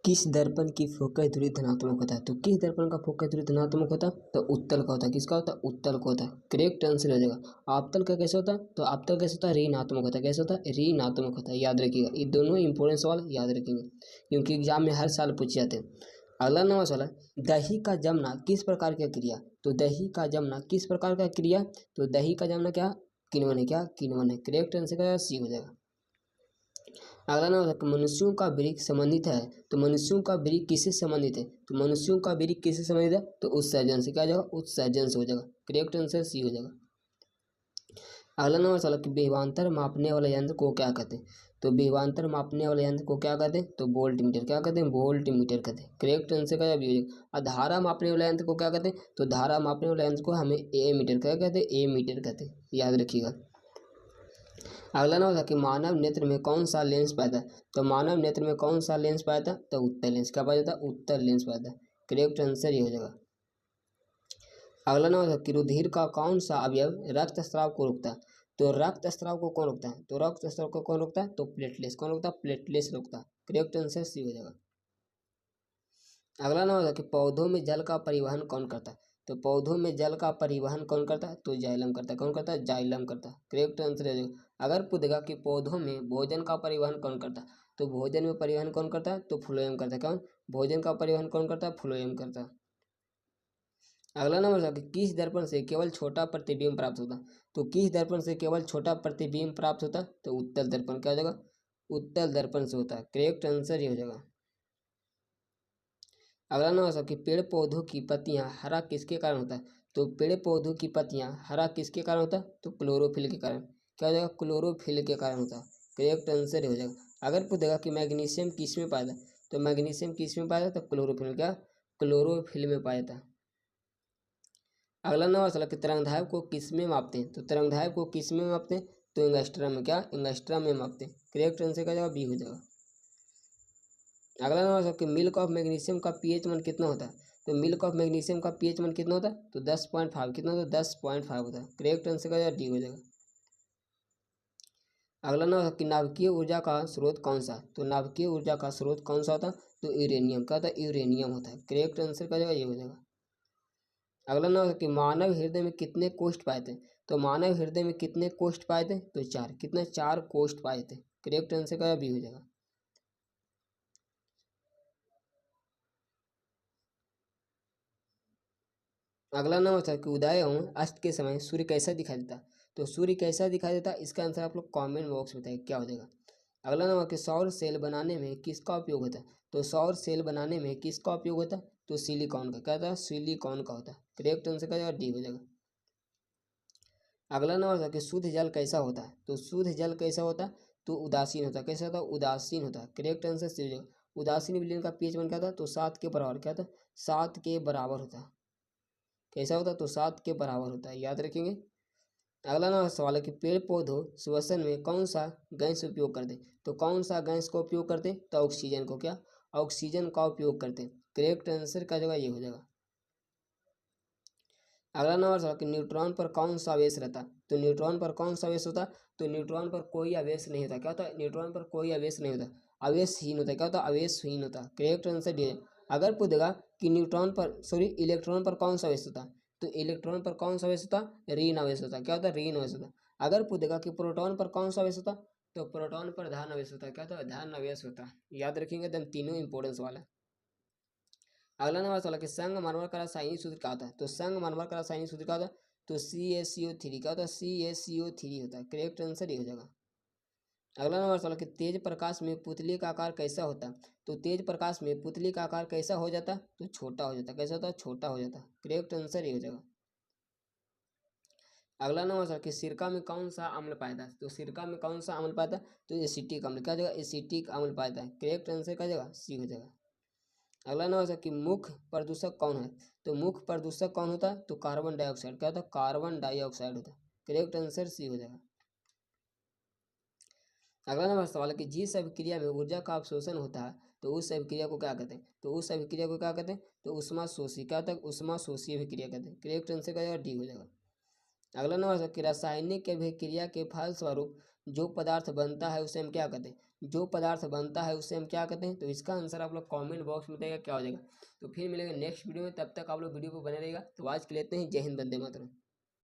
किस दर्पण की फोकस दूरी धनात्मक होता है? तो किस दर्पण का फोकस दूरी धनात्मक होता है? तो उत्तल का होता है। किसका होता है? उत्तल का होता है। करेक्ट आंसर हो जाएगा। आपतल का कैसे होता है? तो आपतल कैसे होता है? ऋणात्मक होता है। कैसे होता है? ऋणात्मक होता है। याद रखिएगा, ये दोनों इंपॉर्टेंट सवाल याद रखेंगे क्योंकि एग्जाम में हर साल पूछे जाते हैं। अगला नंबर सवाल है, दही का जमना किस प्रकार की क्रिया? तो दही का जमना किस प्रकार का क्रिया? तो दही का जमना क्या? किण्वन है। क्या? किण्वन है। करेक्ट आंसर का सी हो जाएगा। अगला नंबर, मनुष्यों का वृक्क संबंधित है। तो मनुष्यों का वृक्क किससे संबंधित है? तो मनुष्यों का वृक्क किससे संबंधित है? तो उत्सर्जन से। क्या हो जाएगा? उत्सर्जन से हो जाएगा। करेक्ट आंसर सी हो जाएगा। अगला नंबर सवाल कि विभवांतर मापने वाले यंत्र को क्या कहते हैं? तो विभवांतर मापने वाले यंत्र को क्या कहते हैं? तो वोल्ट मीटर। क्या कहते हैं? वोल्ट मीटर कहते हैं। करेक्ट आंसर का जवाब ये हो जाएगा। और धारा मापने वाले यंत्र को क्या कहते हैं? तो धारा मापने वाले यंत्र को हमें ए मीटर क्या कहते हैं? ए मीटर कहते हैं। याद रखिएगा। अगला नंबर था कि मानव नेत्र में कौन सा लेंस पाया है? तो मानव नेत्र में कौन सा लेंस पाया था? तो उत्तल लेंस। क्या पाया जाता है? उत्तल लेंस पाया था। करेक्ट आंसर ये हो जाएगा। अगला नंबर था कि रुधिर का कौन सा अवयव रक्त स्राव को रोकता है? तो रक्त स्राव को कौन रोकता है? तो रक्त स्राव को कौन रोकता है? तो प्लेटलेट्स। कौन रोकता है? प्लेटलेट्स रोकता है। करेक्ट आंसर सी हो जाएगा। अगला नंबर था कि पौधों में जल का परिवहन कौन करता है? तो पौधों में जल का परिवहन कौन करता है? तो जाइलम करता है। कौन करता है? जाइलम करता है। करेक्ट आंसर हो जाएगा। अगर पूछेगा कि पौधों में भोजन का परिवहन कौन करता है? तो भोजन में परिवहन कौन करता है? तो फ्लोएम करता है। कौन? भोजन का परिवहन कौन करता है? फ्लोएम करता है। अगला नंबर था कि किस दर्पण से केवल छोटा प्रतिबिंब प्राप्त होता है? तो किस दर्पण से केवल छोटा प्रतिबिंब प्राप्त होता है? तो उत्तल दर्पण। क्या हो जाएगा? उत्तल दर्पण से होता है। करेक्ट आंसर ये हो जाएगा। अगला नंबर सर कि पेड़ पौधों की पत्तियां हरा किसके कारण होता है? तो पेड़ पौधों की पत्तियां हरा किसके कारण होता है? तो क्लोरोफिल के कारण। क्या हो जाएगा? क्लोरोफिल के कारण होता है। करेक्ट आंसर हो जाएगा। अगर पूछेगा कि मैग्नीशियम किस में पाया था? तो मैग्नीशियम किस में पाया था? तो क्लोरोफिल में। क्या? क्लोरोफिल में पाया था। अगला नंबर सवाल कि तरंगदैर्घ्य को किस में मापते हैं? तो तरंगदैर्घ्य को किस में मापते हैं? तो एंगस्ट्रम में। क्या? एंगस्ट्रम में मापते हैं। करेक्ट आंसर का जवाब बी हो जाएगा। अगला नंबर सवाल कि मिल्क ऑफ मैग्नीशियम का पीएच मान कितना होता है? तो मिल्क ऑफ मैग्नीशियम का पीएच मान कितना होता है? तो 10.5। कितना होता है? 10.5 होता है। करेक्ट आंसर का जवाब डी हो जाएगा। अगला नंबर कि नाभिकीय ऊर्जा का स्रोत कौन सा? तो नाभिकीय ऊर्जा का स्रोत कौन सा होता है? तो यूरेनियम। क्या होता है? यूरेनियम होता है। करेक्ट आंसर का जवाब ये हो जाएगा। अगला नंबर कि मानव हृदय में कितने कोष्ठ पाए थे? तो मानव हृदय में कितने कोष्ठ पाए थे? तो 4। कितने? 4 कोष्ठ पाए थे। करेक्ट आंसर का बी हो जाएगा। अगला नंबर था कि उदय एवं अस्त के समय सूर्य कैसा दिखाई देता? तो सूर्य कैसा दिखाई देता? इसका आंसर आप लोग कमेंट बॉक्स में बताइए क्या हो जाएगा। अगला नंबर कि सौर सेल बनाने में किसका उपयोग होता है? तो सौर सेल बनाने में किसका उपयोग होता है? तो सिलिकॉन का। क्या था? सिलिकॉन का होता है। करेक्ट आंसर का डी हो जाएगा। अगला नंबर था कि शुद्ध जल कैसा होता है? तो शुद्ध जल कैसा होता है? तो उदासीन होता है। कैसा होता है? उदासीन होता है। करेक्ट आंसर सी हो जाएगा। उदासीन विलयन का पीएच मान क्या था? तो 7 के बराबर। क्या था? 7 के बराबर होता है। कैसा होता है? तो 7 के बराबर होता है। याद रखेंगे। अगला नंबर सवाल है कि पेड़ पौधों श्वसन में कौन सा गैस उपयोग करते? तो कौन सा गैस का उपयोग करते? तो ऑक्सीजन को। क्या? ऑक्सीजन का उपयोग करते। करेक्ट आंसर का जगह ये हो जाएगा। अगला नंबर सवाल कि न्यूट्रॉन पर कौन सा आवेश रहता? तो न्यूट्रॉन पर कौन सा आवेश होता? तो न्यूट्रॉन पर कोई आवेश नहीं होता। क्या होता है? न्यूट्रॉन पर कोई आवेश नहीं होता। आवेशहीन होता है। क्या होता है? आवेशहीन होता। करेक्ट आंसर डी है। अगर पूछेगा कि न्यूट्रॉन पर सॉरी इलेक्ट्रॉन पर कौन सा आवेश होता? तो इलेक्ट्रॉन पर कौन सा आवेश होता? ऋण आवेश होता। क्या होता है? ऋण आवेश होता। अगर पूछेगा कि प्रोटॉन पर कौन सा आवेश होता? तो प्रोटॉन पर धन आवेश होता है। क्या होता है? धन आवेश होता है। याद रखेंगे। एकदम तीनों इंपॉर्टेंस वाला है। अगला नंबर सवाल कि संगमरमर का रासायनिक सूत्र क्या होता है? तो संगमरमर का रासायनिक सूत्र क्या होता है? तो CaCO3। क्या होता है? CaCO3 होता है। करेक्ट आंसर ये हो जाएगा। अगला नंबर सवाल कि तेज प्रकाश में पुतली का आकार कैसा होता है? तो तेज प्रकाश में पुतली का आकार कैसा हो जाता है? तो छोटा हो जाता है। कैसा होता है? छोटा हो जाता है। करेक्ट आंसर ये हो जाएगा। अगला नंबर सवाल कि सिरका में कौन सा अम्ल पाया जाता है? तो सिरका में कौन सा अम्ल पाया जाता है? तो एसिटिक अम्ल। क्या जगह? एसिटिक अम्ल पाया जाता है। करेक्ट आंसर का जगह सी हो जाएगा। अगला नंबर है कि मुख्य प्रदूषक कौन है? तो मुख्य प्रदूषक कौन होता है? तो कार्बन डाइऑक्साइड। क्या होता है? कार्बन डाइऑक्साइड होता है। करेक्ट आंसर सी हो जाएगा। अगला नंबर सवाल है कि जिस अभिक्रिया में ऊर्जा का अवशोषण होता है तो उस अभिक्रिया को क्या कहते हैं? तो उस अभिक्रिया को क्या कहते हैं? तो उष्मा शोषी। क्या होता है? उष्मा शोषी अभिक्रिया कहते हैं। करेक्ट आंसर का डी हो जाएगा। अगला नंबर है कि रासायनिक अभिक्रिया के फलस्वरूप जो पदार्थ बनता है उसे हम क्या कहते हैं, जो पदार्थ बनता है उसे हम क्या कहते हैं। तो इसका आंसर आप लोग कमेंट बॉक्स में बताइएगा क्या हो जाएगा। तो फिर मिलेंगे नेक्स्ट वीडियो में, तब तक आप लोग वीडियो को बने रहेगा। तो आज के लेते हैं, जय हिंद, वंदे मातरम।